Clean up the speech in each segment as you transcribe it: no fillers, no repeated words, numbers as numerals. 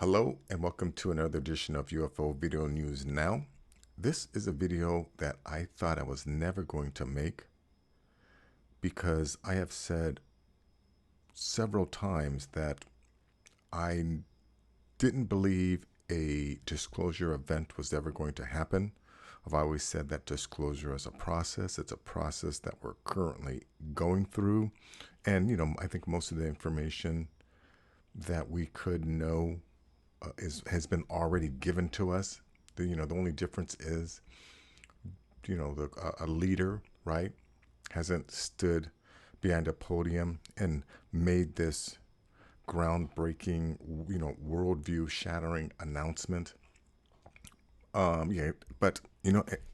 Hello and welcome to another edition of UFO Video News Now. This is a video that I thought I was never going to make because I have said several times that I didn't believe a disclosure event was ever going to happen. I've always said that disclosure is a process. It's a process that we're currently going through. And, I think most of the information that we could know has been already given to us. The only difference is, a leader, right, hasn't stood behind a podium and made this groundbreaking, worldview shattering announcement. But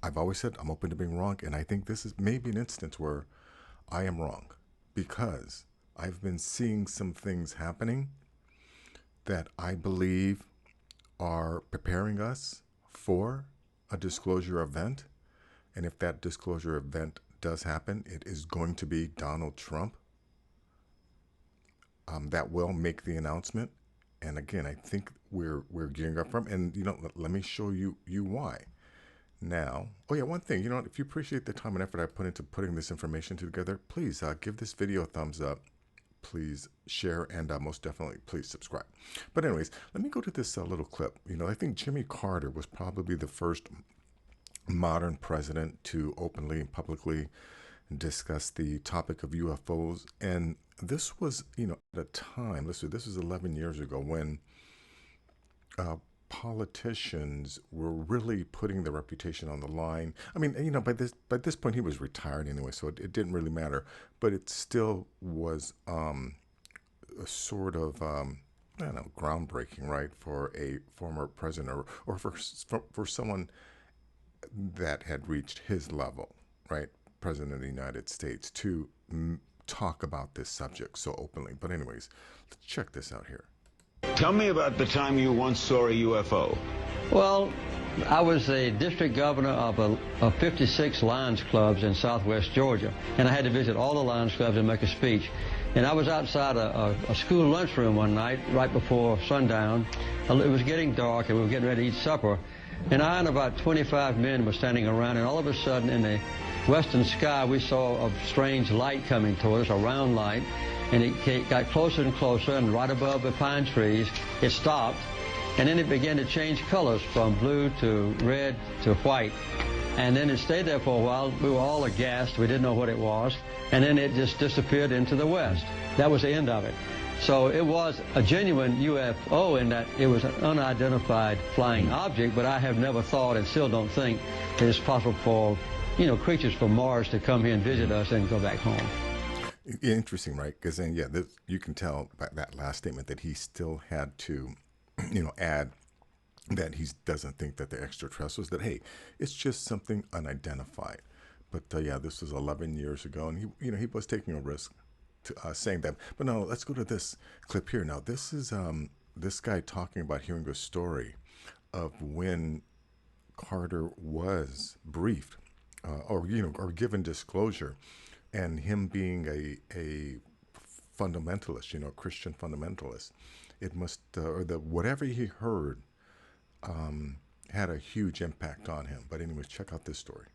I've always said I'm open to being wrong, and I think this is maybe an instance where I am wrong because I've been seeing some things happening that I believe are preparing us for a disclosure event. And if that disclosure event does happen, it is going to be Donald Trump that will make the announcement. And again, I think we're gearing up from, and let me show you why. Now, one thing, if you appreciate the time and effort I put into putting this information together, please give this video a thumbs up. Please share, and most definitely please subscribe. But anyways, let me go to this little clip. I think Jimmy Carter was probably the first modern president to openly and publicly discuss the topic of UFOs. And this was, at a time, listen, this was 11 years ago when politicians were really putting their reputation on the line. I mean, by this point he was retired anyway, so it didn't really matter. But it still was a sort of I don't know, groundbreaking, right, for a former president or for someone that had reached his level, right, president of the United States, to talk about this subject so openly. But anyways, let's check this out here. Tell me about the time you once saw a UFO. Well, I was a district governor of 56 Lions clubs in southwest Georgia, and I had to visit all the Lions clubs and make a speech. And I was outside a school lunchroom one night right before sundown. It was getting dark, and we were getting ready to eat supper. And I and about 25 men were standing around, and all of a sudden in the western sky we saw a strange light coming toward us, a round light. And it got closer and closer, and right above the pine trees, it stopped. And then it began to change colors from blue to red to white. And then it stayed there for a while. We were all aghast. We didn't know what it was. And then it just disappeared into the west. That was the end of it. So it was a genuine UFO in that it was an unidentified flying object, but I have never thought and still don't think that it's possible for, creatures from Mars to come here and visit us and go back home. Interesting, right? Because then, you can tell by that last statement that he still had to, add that he doesn't think that the extraterrestrials, that, hey, it's just something unidentified. But this was 11 years ago, and he was taking a risk to saying that. But no, let's go to this clip here. Now, this is this guy talking about hearing a story of when Carter was briefed or given disclosure. And him being a fundamentalist, Christian fundamentalist, it must, or whatever he heard had a huge impact on him. But anyways, check out this story.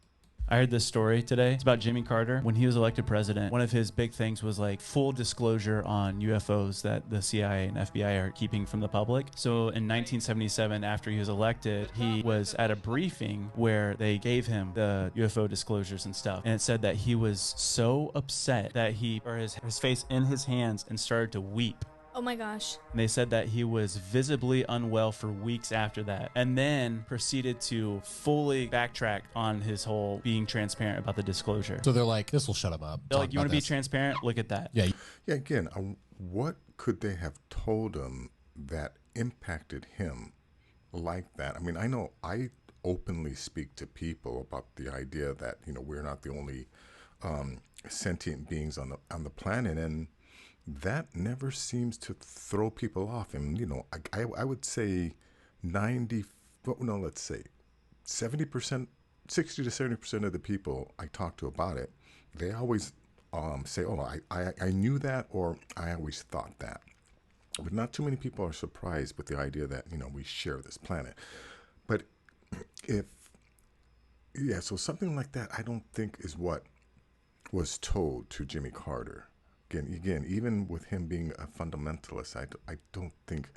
I heard this story today. It's about Jimmy Carter. When he was elected president, one of his big things was like full disclosure on UFOs that the CIA and FBI are keeping from the public. So in 1977, after he was elected, he was at a briefing where they gave him the UFO disclosures and stuff. And it said that he was so upset that he put his face in his hands and started to weep. Oh my gosh. And they said that he was visibly unwell for weeks after that, and then proceeded to fully backtrack on his whole being transparent about the disclosure. So they're like, this will shut him up. They're like, you want to be transparent? Look at that. Yeah. Yeah, again, what could they have told him that impacted him like that? I mean, I know I openly speak to people about the idea that, we're not the only sentient beings on the planet, and that never seems to throw people off. And, I would say 70%, 60 to 70% of the people I talk to about it, they always say, oh, I knew that, or I always thought that. But not too many people are surprised with the idea that, we share this planet. But if, yeah, so something like that, I don't think is what was told to Jimmy Carter. Again, even with him being a fundamentalist, I don't think,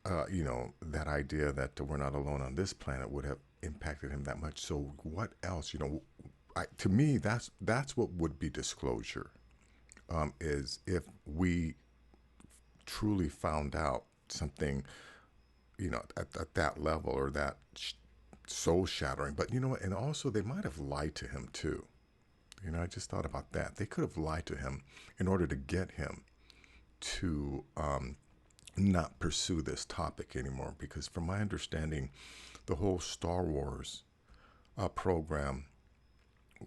that idea that we're not alone on this planet would have impacted him that much. So what else, to me, that's what would be disclosure, is if we truly found out something, at that level, or that soul shattering. But you know what? And also, they might have lied to him too. I just thought about that. They could have lied to him in order to get him to not pursue this topic anymore. Because from my understanding, the whole Star Wars program,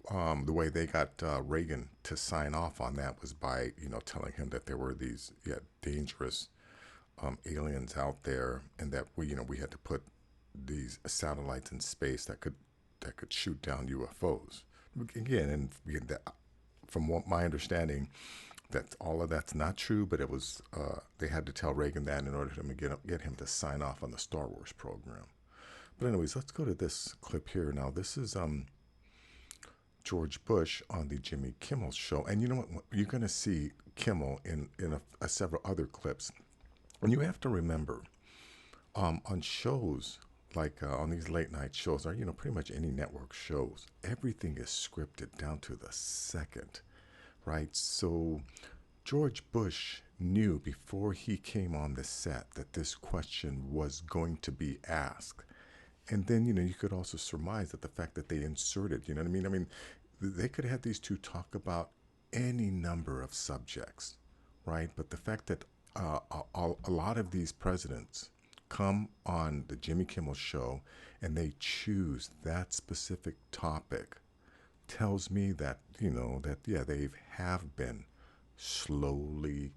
the way they got Reagan to sign off on that was by, telling him that there were these dangerous aliens out there, and that we had to put these satellites in space that could shoot down UFOs. Again, from what my understanding, that all of that's not true, but it was they had to tell Reagan that in order to get him to sign off on the Star Wars program. But anyways, let's go to this clip here. Now, this is George Bush on the Jimmy Kimmel show, and you know what? You're going to see Kimmel in several other clips, and you have to remember, on shows like on these late night shows, or pretty much any network shows, everything is scripted down to the second, right? So George Bush knew before he came on the set that this question was going to be asked. And then, you could also surmise that the fact that they inserted, you know what I mean? I mean, they could have these two talk about any number of subjects, right? But the fact that a lot of these presidents come on the Jimmy Kimmel show and they choose that specific topic tells me that, they have been slowly,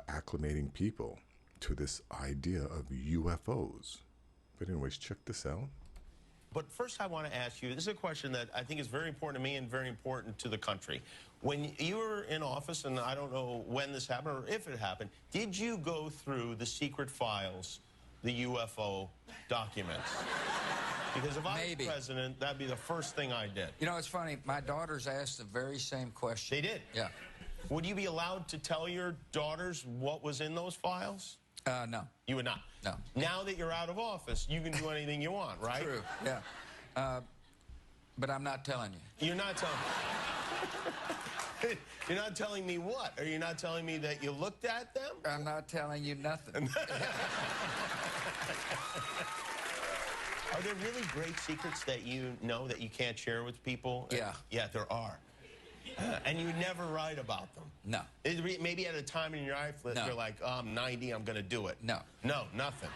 acclimating people to this idea of UFOs. But anyways, check this out. But first, I want to ask you, this is a question that I think is very important to me and very important to the country. When you were in office, and I don't know when this happened or if it happened, did you go through the secret files, the UFO documents? Because if I was president, that'd be the first thing I did. It's funny. My daughters asked the very same question. They did? Yeah. Would you be allowed to tell your daughters what was in those files? No. You would not? No. Now that you're out of office, you can do anything you want, right? True, yeah. But I'm not telling you. You're not telling me. You're not telling me what? Are you not telling me that you looked at them? I'm not telling you nothing. Are there really great secrets that you know that you can't share with people? Yeah. Yeah, there are. And you never write about them? No. Maybe at a time in your life you're like, oh, I'm 90, I'm going to do it. No. No, nothing.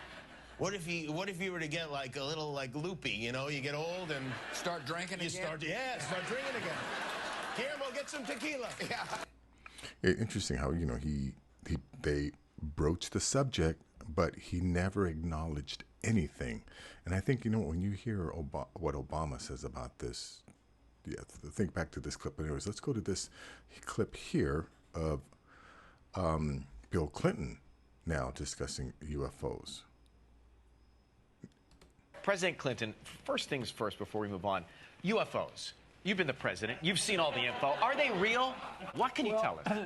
What if you were to get like a little loopy, you get old and... Start drinking again? Start drinking again. Guillermo, get some tequila. Yeah. Interesting how, they broached the subject, but he never acknowledged anything. And I think, when you hear what Obama says about this, think back to this clip. But anyways, let's go to this clip here of Bill Clinton now discussing UFOs. President Clinton, first things first before we move on, UFOs. You've been the president. You've seen all the info. Are they real? What can you tell us?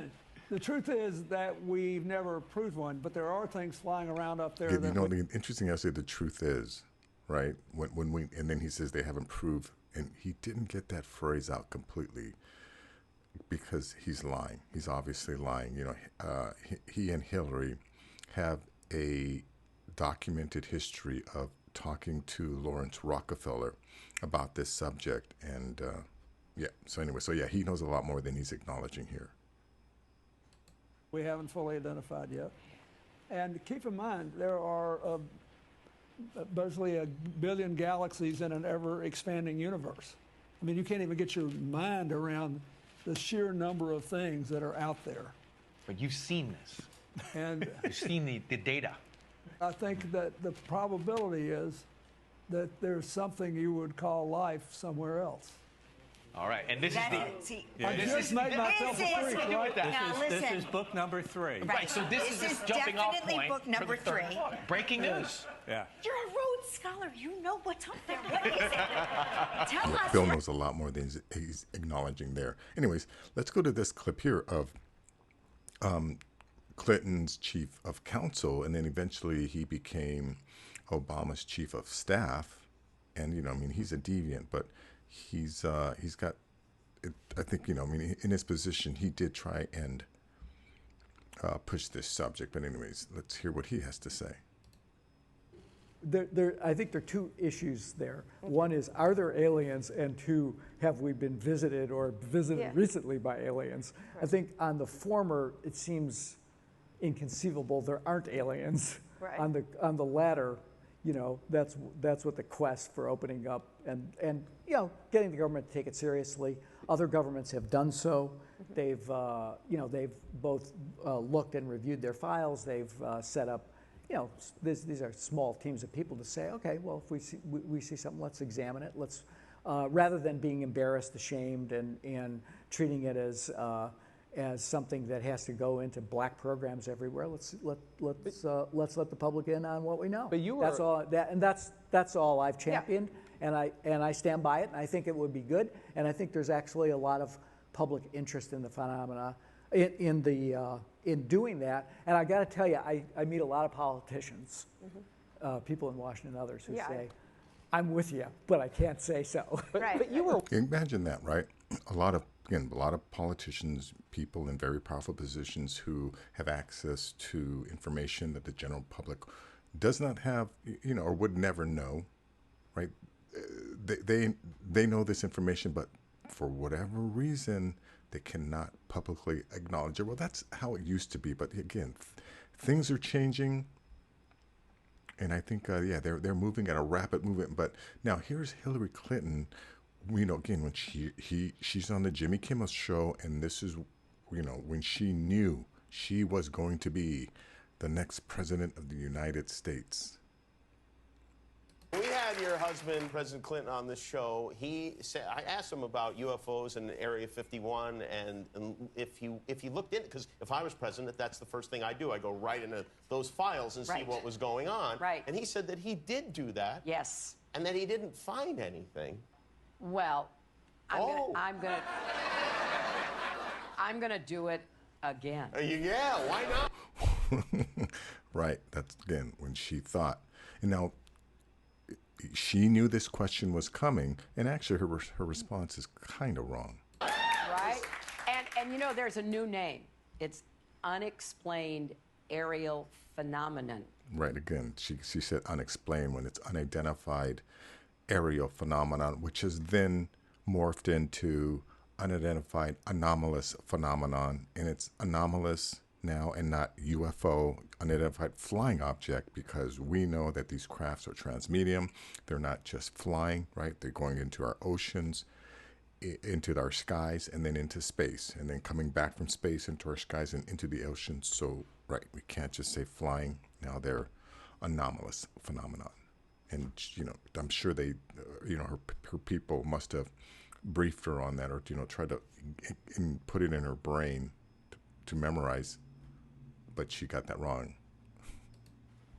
The truth is that we've never proved one, but there are things flying around up there. The interesting, I say the truth is, right? And then he says they haven't proved, and he didn't get that phrase out completely because he's lying. He's obviously lying. He and Hillary have a documented history of talking to Lawrence Rockefeller about this subject, and he knows a lot more than he's acknowledging here. We haven't fully identified yet. And keep in mind, there are basically 1 billion galaxies in an ever-expanding universe. I mean, you can't even get your mind around the sheer number of things that are out there. But you've seen this. And you've seen the data. I think that the probability is that there's something you would call life somewhere else. All right, and this That's is it. See, I just made myself This a is- freak, do right? with that? Now, This listen. is book number 3. Right, so this is a jumping off definitely point book for number the third 3. book. Breaking news. Yeah. You're a Rhodes Scholar. You know what's up there. What is it? Tell us. Bill knows a lot more than he's acknowledging there. Anyways, let's go to this clip here of Clinton's chief of counsel, and then eventually he became Obama's chief of staff. And I mean, he's a deviant, but he's got. I think I mean, in his position, he did try and push this subject. But anyways, let's hear what he has to say. I think there are 2 issues there. One is, are there aliens? And 2, have we been visited or visited recently by aliens? I think on the former, it seems inconceivable there aren't aliens. Right. On the latter, that's what the quest for opening up and getting the government to take it seriously. Other governments have done so. They've both looked and reviewed their files. They've set up. These are small teams of people to say, okay, well, if we see something, let's examine it. Let's rather than being embarrassed, ashamed, and treating it as something that has to go into black programs everywhere. Let's let the public in on what we know. But you were, that's all I've championed, and I stand by it. And I think it would be good. And I think there's actually a lot of public interest in the phenomena. In doing that, and I got to tell you, I meet a lot of politicians, people in Washington and others who say, "I'm with you, but I can't say so." But you were. Imagine that, right? A lot of politicians, people in very powerful positions who have access to information that the general public does not have, or would never know, right? They know this information, but for whatever reason, they cannot publicly acknowledge it. Well, that's how it used to be. But again, things are changing, and I think they're moving at a rapid movement. But now here's Hillary Clinton. Again, when she's on the Jimmy Kimmel show, and this is when she knew she was going to be the next president of the United States. We had your husband, President Clinton, on this show. He said, I asked him about UFOs in Area 51, and if he looked in, because if I was president, that's the first thing I do. I go right into those files and see what was going on. Right. And he said that he did do that. Yes. And that he didn't find anything. Well, I'm gonna do it again. Yeah, why not? Right. That's again when she thought. And now she knew this question was coming, and actually her response is kind of wrong. Right? And there's a new name. It's unexplained aerial phenomenon. Right. Again, she said unexplained when it's unidentified aerial phenomenon, which has then morphed into unidentified anomalous phenomenon, and it's anomalous now and not UFO, unidentified flying object, because we know that these crafts are transmedium. They're not just flying, right? They're going into our oceans, into our skies, and then into space, and then coming back from space into our skies and into the oceans. So, right, we can't just say flying. Now they're anomalous phenomenon. And, I'm sure they, her people must have briefed her on that, or, tried to put it in her brain to memorize, but she got that wrong.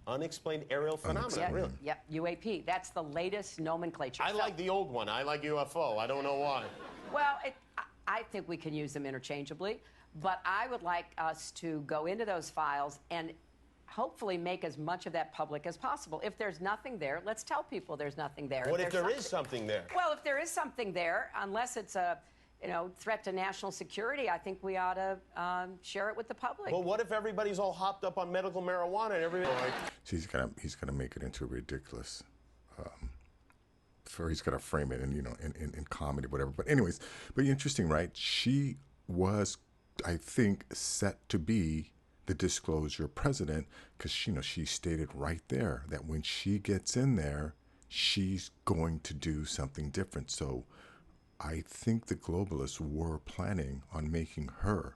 Unexplained aerial phenomenon, Yeah, really? Yep, UAP. That's the latest nomenclature. I like the old one. I like UFO. I don't know why. Well, I think we can use them interchangeably, but I would like us to go into those files and hopefully make as much of that public as possible. If there's nothing there, let's tell people there's nothing there. What if there is something there? Well, if there is something there, unless it's a threat to national security, I think we ought to share it with the public. Well, what if everybody's all hopped up on medical marijuana and everybody? He's gonna make it into a ridiculous. He's gonna frame it in comedy, whatever. But anyways, but interesting, right? She was, I think, set to be the disclosure president, because she stated right there that when she gets in there, she's going to do something different. So I think the globalists were planning on making her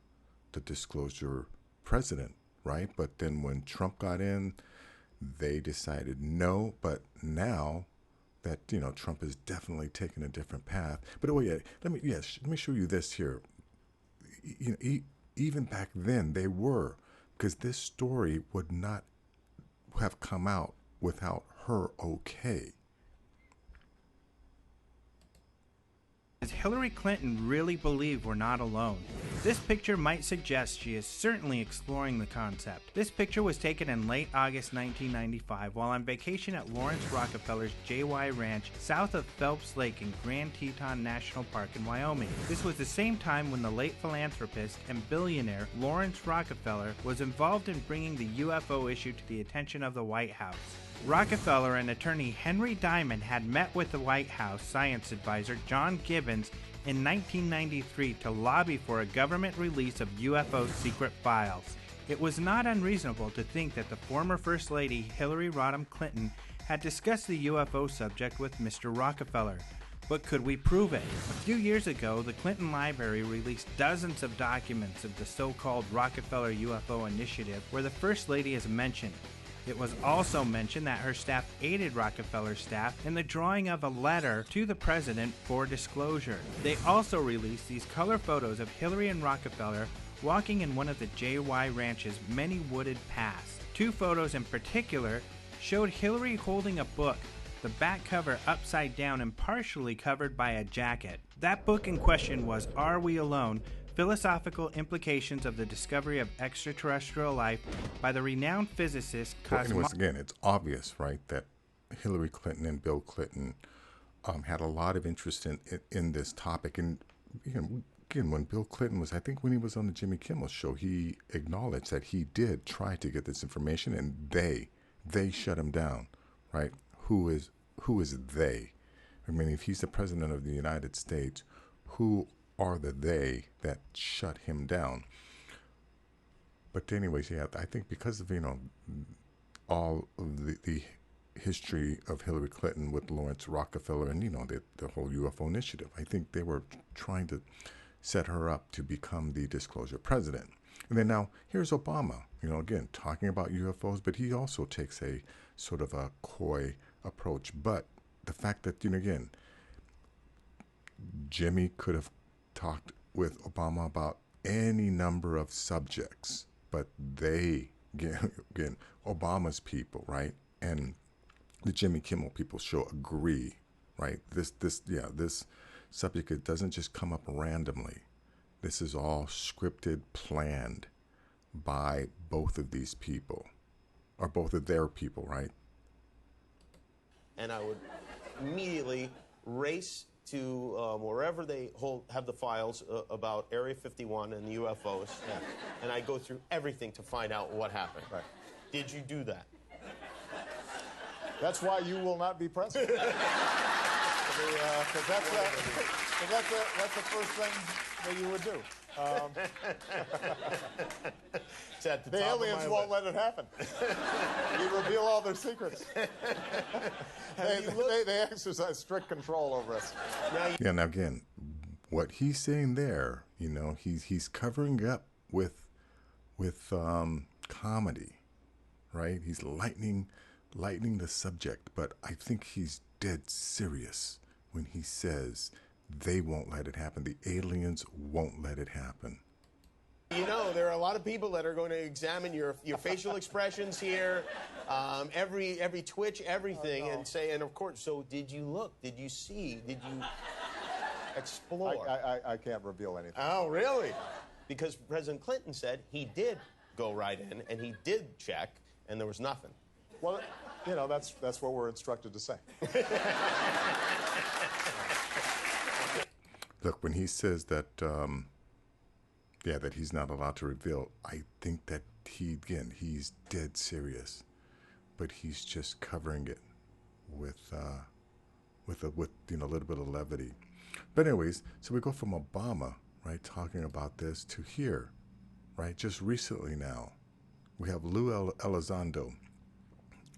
the disclosure president, right? But then when Trump got in, they decided no. But now that Trump has definitely taken a different path. But oh yeah, let me show you this here. Even back then they were, because this story would not have come out without her okay. Does Hillary Clinton really believe we're not alone? This picture might suggest she is certainly exploring the concept. This picture was taken in late August 1995 while on vacation at Lawrence Rockefeller's JY Ranch south of Phelps Lake in Grand Teton National Park in Wyoming. This was the same time when the late philanthropist and billionaire Lawrence Rockefeller was involved in bringing the UFO issue to the attention of the White House. Rockefeller and attorney Henry Diamond had met with the White House science advisor John Gibbons in 1993 to lobby for a government release of UFO secret files. It was not unreasonable to think that the former First Lady Hillary Rodham Clinton had discussed the UFO subject with Mr. Rockefeller. But could we prove it? A few years ago, the Clinton Library released dozens of documents of the so-called Rockefeller UFO Initiative where the First Lady is mentioned. It was also mentioned that her staff aided Rockefeller's staff in the drawing of a letter to the president for disclosure. They also released these color photos of Hillary and Rockefeller walking in one of the JY Ranch's many wooded paths. Two photos in particular showed Hillary holding a book, the back cover upside down and partially covered by a jacket. That book in question was Are We Alone? Philosophical Implications of the Discovery of Extraterrestrial Life by the renowned physicist Anyways, again, it's obvious, right, that Hillary Clinton and Bill Clinton had a lot of interest in this topic. And again, when Bill Clinton was, I think when he was on the Jimmy Kimmel show, he acknowledged that he did try to get this information, and they shut him down, right? Who is they? I mean, if he's the president of the United States, who are the they that shut him down? But anyways, yeah, I think because of all of the history of Hillary Clinton with Lawrence Rockefeller and the whole UFO initiative, I think they were trying to set her up to become the disclosure president. And then now here's Obama, again talking about UFOs, but he also takes a sort of a coy approach. But the fact that again, Jimmy could have talked with Obama about any number of subjects, but they, again, Obama's people, right, and the Jimmy Kimmel people show agree, right? This subject, it doesn't just come up randomly. This is all scripted, planned by both of these people, or both of their people, right? And I would immediately race to wherever they have the files about Area 51 and UFOs, and I go through everything to find out what happened. Right. Did you do that? That's why you will not be president. Because that's the first thing that you would do. The aliens won't let it happen. You reveal all their secrets. They exercise strict control over us. Yeah, now again, what he's saying there, he's covering up with comedy, right? He's lightening the subject, but I think he's dead serious when he says they won't let it happen. The aliens won't let it happen. There are a lot of people that are going to examine your facial expressions here, every twitch, everything, and say, and of course, so did you look? Did you see? Did you explore? I can't reveal anything. Oh, really? Because President Clinton said he did go right in, and he did check, and there was nothing. Well, that's what we're instructed to say. Look, when he says that, that he's not allowed to reveal, I think that he's dead serious, but he's just covering it with a little bit of levity. But anyways, so we go from Obama, right, talking about this to here, right, just recently now, we have Lou Elizondo,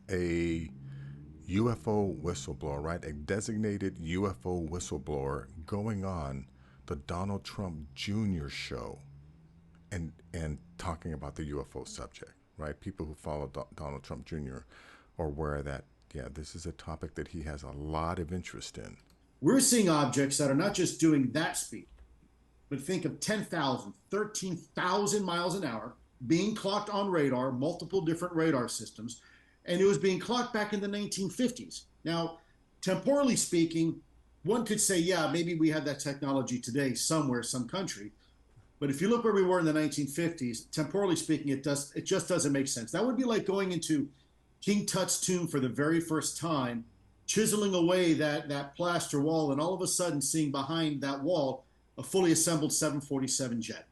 a UFO whistleblower, right, a designated UFO whistleblower going on the Donald Trump Jr. show and talking about the UFO subject, right? People who follow Donald Trump Jr. are aware that yeah, this is a topic that he has a lot of interest in. We're seeing objects that are not just doing that speed, but think of 10,000, 13,000 miles an hour being clocked on radar, multiple different radar systems, and it was being clocked back in the 1950s. Now, temporally speaking, one could say, yeah, maybe we have that technology today somewhere, some country. But if you look where we were in the 1950s, temporally speaking, it just doesn't make sense. That would be like going into King Tut's tomb for the very first time, chiseling away that plaster wall, and all of a sudden seeing behind that wall a fully assembled 747 jet.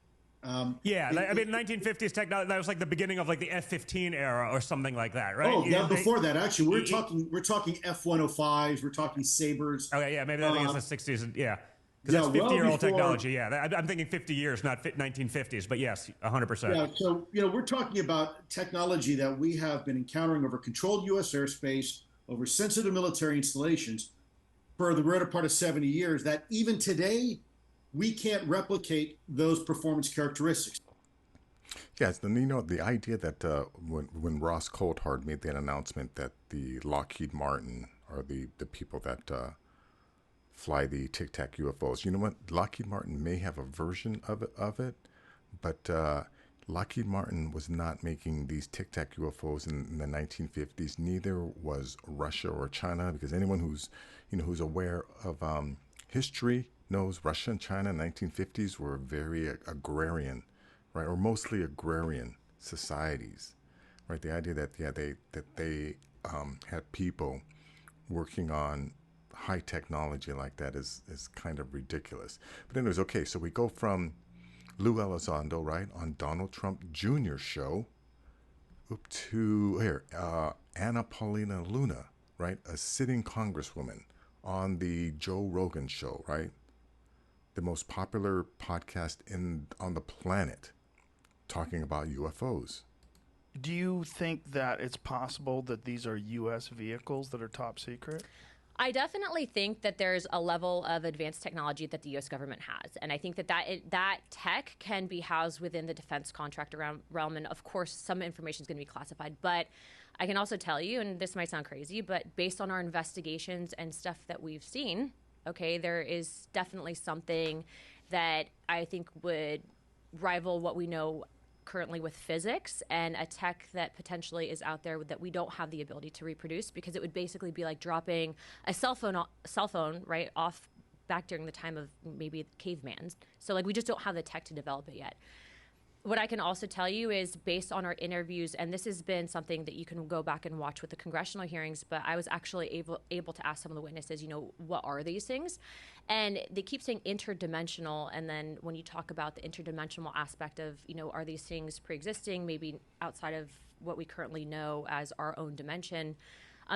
I mean, 1950s technology, that was like the beginning of like the F-15 era or something like that, right? Oh, yeah, before that, actually, we're talking F-105s, we're talking Sabres. Okay, yeah, maybe I think it's the 60s, yeah. Because that's 50-year-old technology, yeah. I'm thinking 50 years, not 1950s, but yes, 100%. Yeah, so, we're talking about technology that we have been encountering over controlled U.S. airspace, over sensitive military installations for the greater part of 70 years, that even today, we can't replicate those performance characteristics. Yes, and the idea that when Ross Coulthard made that announcement that the Lockheed Martin are the people that fly the Tic Tac UFOs, you know what? Lockheed Martin may have a version of it, but Lockheed Martin was not making these Tic Tac UFOs in the 1950s. Neither was Russia or China, because anyone who's aware of history knows Russia and China in the 1950s were very agrarian, right, or mostly agrarian societies, right? The idea that they had people working on high technology like that is kind of ridiculous. But anyways, okay, so we go from Lou Elizondo, right, on Donald Trump Jr.'s show, to Anna Paulina Luna, right, a sitting congresswoman on the Joe Rogan show, right? The most popular podcast on the planet, talking about UFOs. Do you think that it's possible that these are U.S. vehicles that are top secret? I definitely think that there's a level of advanced technology that the U.S. government has, and I think that tech can be housed within the defense contractor realm, and of course some information is going to be classified. But I can also tell you, and this might sound crazy, but based on our investigations and stuff that we've seen, okay, there is definitely something that I think would rival what we know currently with physics, and a tech that potentially is out there that we don't have the ability to reproduce, because it would basically be like dropping a cell phone right off back during the time of maybe caveman. So like we just don't have the tech to develop it yet. What I can also tell you is, based on our interviews, and this has been something that you can go back and watch with the congressional hearings, but I was actually able to ask some of the witnesses, what are these things? And they keep saying interdimensional, and then when you talk about the interdimensional aspect of, are these things pre-existing, maybe outside of what we currently know as our own dimension?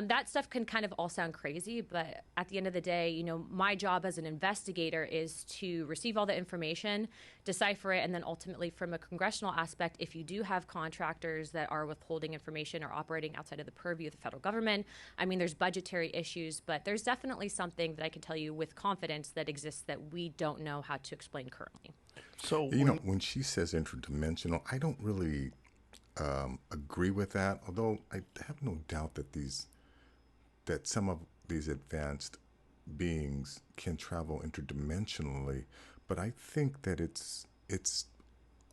That stuff can kind of all sound crazy, but at the end of the day, my job as an investigator is to receive all the information, decipher it, and then ultimately, from a congressional aspect, if you do have contractors that are withholding information or operating outside of the purview of the federal government, I mean, there's budgetary issues, but there's definitely something that I can tell you with confidence that exists that we don't know how to explain currently. So when she says interdimensional, I don't really agree with that, although I have no doubt that some of these advanced beings can travel interdimensionally, but I think that it's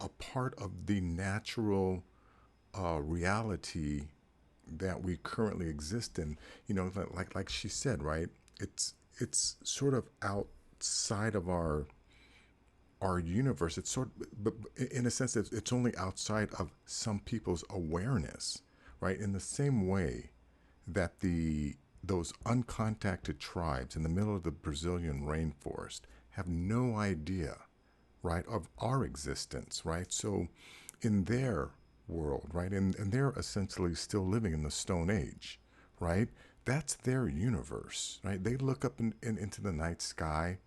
a part of the natural reality that we currently exist in. Like she said, right? It's sort of outside of our universe. It's but in a sense, it's only outside of some people's awareness, right? In the same way that those uncontacted tribes in the middle of the Brazilian rainforest have no idea, right, of our existence, right? So in their world, right, and they're essentially still living in the Stone Age, right? That's their universe, right? They look up into the night sky,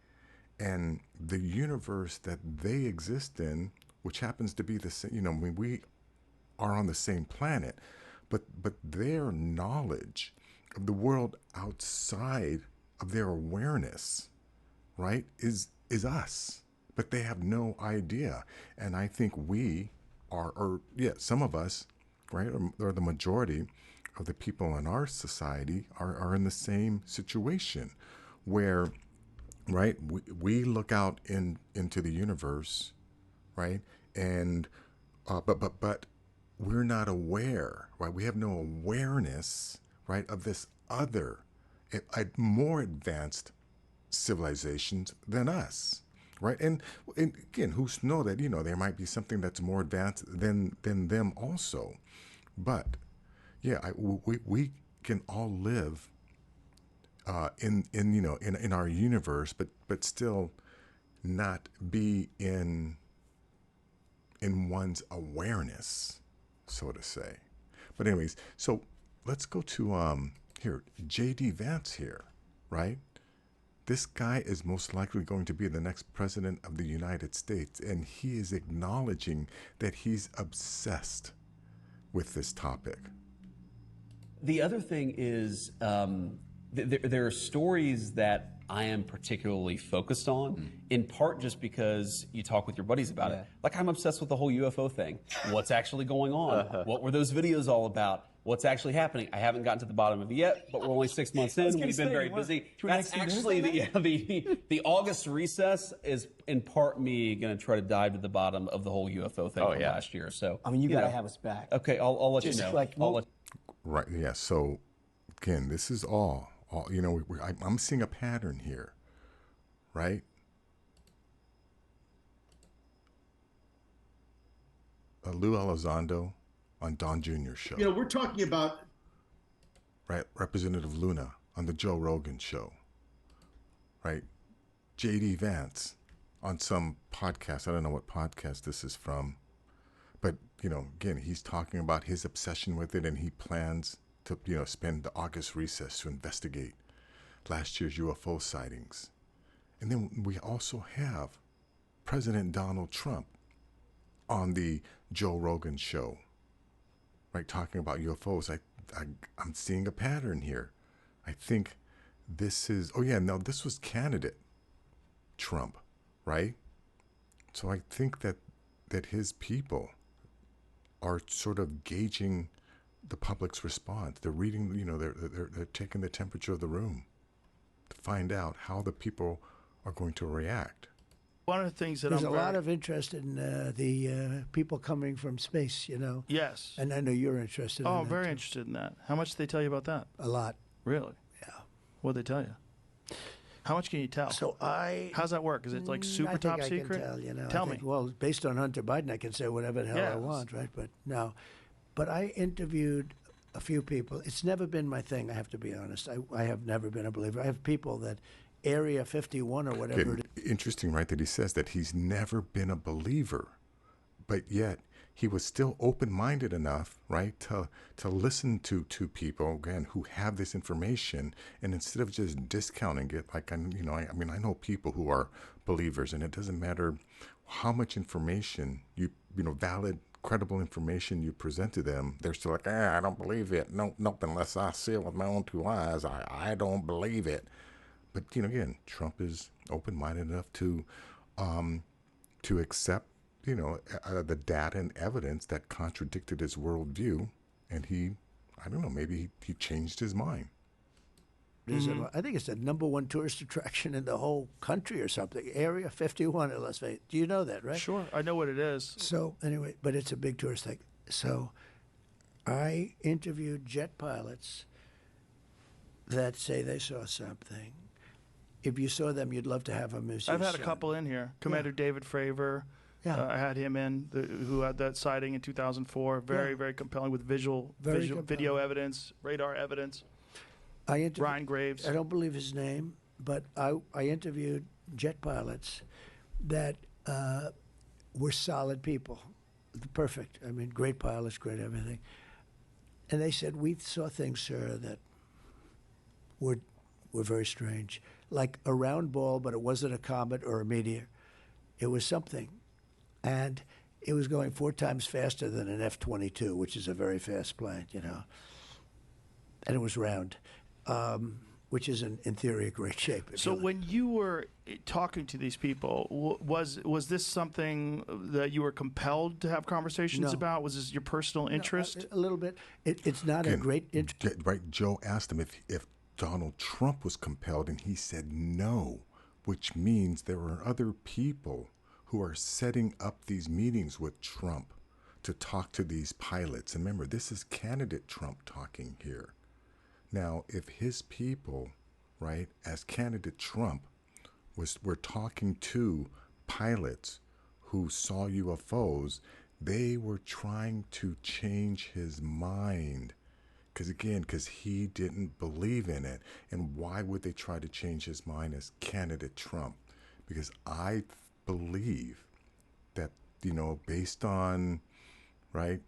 and the universe that they exist in, which happens to be the same, we are on the same planet, but their knowledge of the world outside of their awareness, right, is us, but they have no idea. And I think we are, some of us, right, or the majority, of the people in our society are in the same situation where, right, we look out into the universe, right, and but we're not aware, right? We have no awareness, right, of this other, more advanced civilizations than us, right? And again, who's know that, you know, there might be something that's more advanced than them also, but yeah, we can all live in you know in our universe, but still not be in one's awareness, so to say. But anyways, so let's go to here, J.D. Vance here, right? This guy is most likely going to be the next president of the United States, and he is acknowledging that he's obsessed with this topic. The other thing is there are stories that I am particularly focused on, in part just because you talk with your buddies about it. Like, I'm obsessed with the whole UFO thing. What's actually going on? What were those videos all about? What's actually happening? I haven't gotten to the bottom of it yet, but we're only 6 months in. We've been very busy. That's actually the August recess is in part me going to try to dive to the bottom of the whole UFO thing from last year. So I mean, you got to have us back. Okay, I'll let you know. Like, right. Yeah. So again, this is all you know. I'm seeing a pattern here, right? Lou Elizondo on Don Jr.'s show. You know, we're talking about, right, Representative Luna on the Joe Rogan show, right? J.D. Vance on some podcast. I don't know what podcast this is from, but, you know, again, he's talking about his obsession with it, and he plans to, you know, spend the August recess to investigate last year's UFO sightings. And then we also have President Donald Trump on the Joe Rogan show, right, talking about UFOs. I'm seeing a pattern here. I think this is, this was candidate Trump, right? So I think that his people are sort of gauging the public's response. They're reading, you know, they're taking the temperature of the room to find out how the people are going to react. One of the things that there's a lot of interest in the people coming from space, you know. Yes. And I know you're interested in that. Oh, very interested in that. How much did they tell you about that? A lot. Really? Yeah. What did they tell you? How much can you tell? So how's that work? Is it like super top secret? I can tell, you know. Tell me. Well, based on Hunter Biden, I can say whatever the hell I want, right? But no. But I interviewed a few people. It's never been my thing, I have to be honest. I have never been a believer. I have people that Area 51 or whatever. Okay. Interesting, right, that he says that he's never been a believer, but yet he was still open-minded enough, right, to listen to people, again, who have this information, and instead of just discounting it, like, I know people who are believers, and it doesn't matter how much information valid, credible information you present to them, they're still like, I don't believe it. Nope, unless I see it with my own two eyes, I don't believe it. But, you know, again, Trump is open-minded enough to accept, you know, the data and evidence that contradicted his worldview, and he, I don't know, maybe he changed his mind. I think it's the #1 tourist attraction in the whole country or something. Area 51 in Las Vegas. Do you know that, right? Sure, I know what it is. So anyway, but it's a big tourist thing. So I interviewed jet pilots that say they saw something. If you saw them, you'd love to have them as I've had a couple in here. Commander David Fravor. Yeah. I had him in, who had that sighting in 2004. Very compelling with video evidence, radar evidence. Ryan Graves. I don't believe his name, but I interviewed jet pilots that were solid people. Perfect. I mean, great pilots, great everything. And they said, we saw things, sir, that were very strange. Like a round ball, but it wasn't a comet or a meteor. It was something. And it was going 4 times faster than an F-22, which is a very fast plane, you know. And it was round. which is in theory a great shape. So when you were talking to these people, was this something that you were compelled to have conversations No. about? Was this your personal interest? A little bit. It's not a great interest. Right, Joe asked him if Donald Trump was compelled, and he said no, which means there are other people who are setting up these meetings with Trump to talk to these pilots. And remember, this is candidate Trump talking here. Now, if his people, right, as candidate Trump, were talking to pilots who saw UFOs, they were trying to change his mind. Because he didn't believe in it. And why would they try to change his mind as candidate Trump? Because I believe that, based on, right,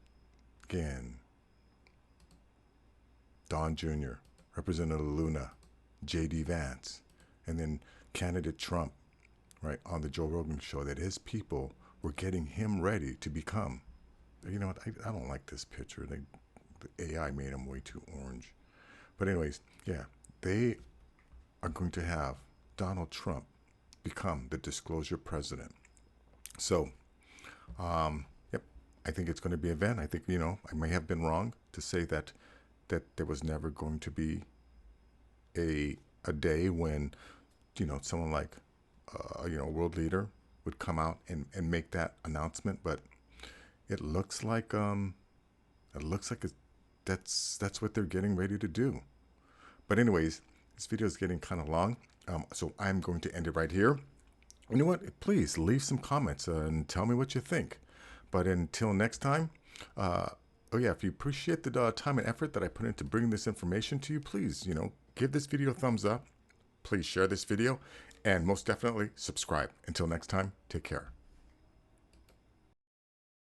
again, Don Jr., Representative Luna, J.D. Vance, and then candidate Trump, right, on the Joe Rogan show, that his people were getting him ready to become. You know what? I don't like this picture. The AI made him way too orange. But anyways, yeah, they are going to have Donald Trump become the disclosure president. So, yep, I think it's going to be an event. I think, I may have been wrong to say that there was never going to be a day when, someone like, a world leader would come out and make that announcement. But it looks like that's what they're getting ready to do. But anyways, this video is getting kind of long, so I'm going to end it right here. You know what? Please leave some comments and tell me what you think. But until next time, oh yeah, if you appreciate the time and effort that I put into bringing this information to you, please, give this video a thumbs up. Please share this video, and most definitely subscribe. Until next time, take care.